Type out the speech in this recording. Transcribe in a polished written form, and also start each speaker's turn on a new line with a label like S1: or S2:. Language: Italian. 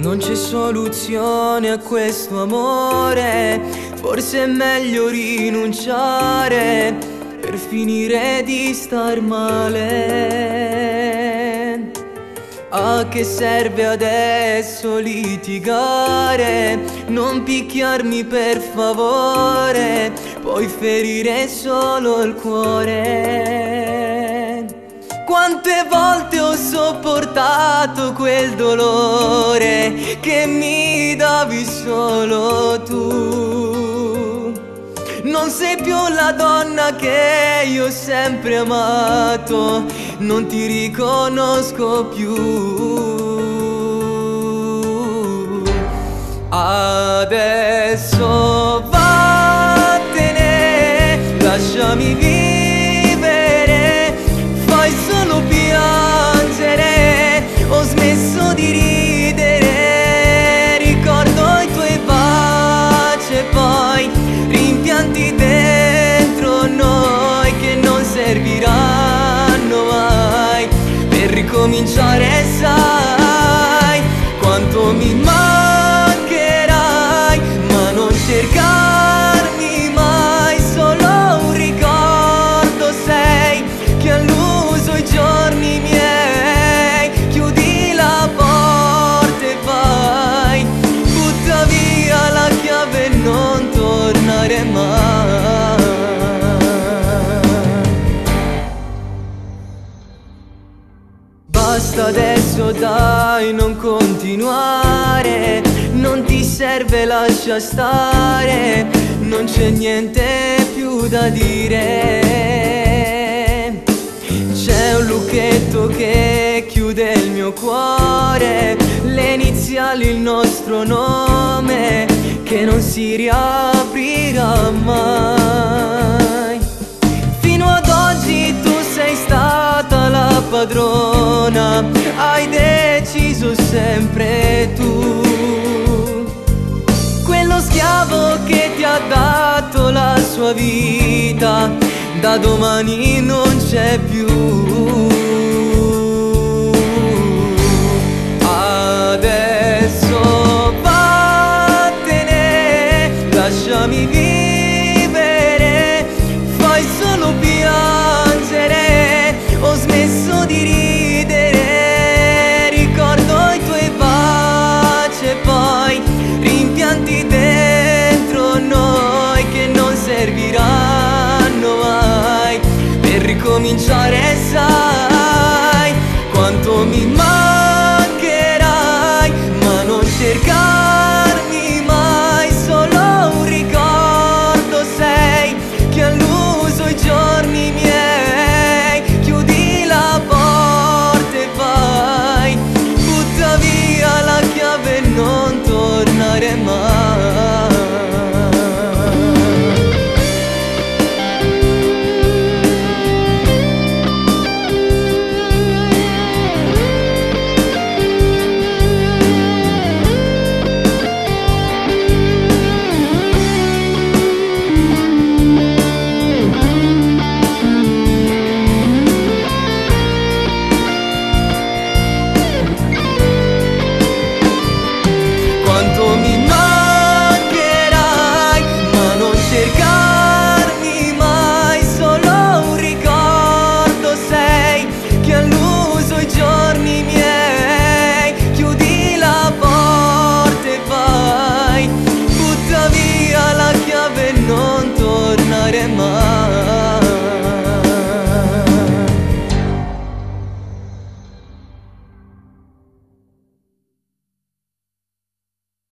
S1: Non c'è soluzione a questo amore, forse è meglio rinunciare per finire di star male. A che serve adesso litigare? Non picchiarmi per favore, puoi ferire solo il cuore. Quante volte ho sopportato quel dolore che mi davi solo tu. Non sei più la donna che io ho sempre amato, non ti riconosco più. Adesso vattene, lasciami vivere, fai solo piangere, ho smesso di ridere. Ricordo i tuoi baci e poi rimpianti dentro noi che non serviranno mai per ricominciare. Sai quanto mi mancherai, ma non cercarmi mai, solo un ricordo sei che ha l'uso i giorni miei. Chiudi la porta e vai, butta via la chiave e non tornare mai. Basta adesso, dai, non continuare, non ti serve, lascia stare, non c'è niente più da dire. C'è un lucchetto che chiude il mio cuore, le iniziali, il nostro nome, che non si riaprirà mai. Fino ad oggi tu sei stata la padrona, hai deciso sempre tu. Quello schiavo che ti ha dato la sua vita, da domani non c'è più.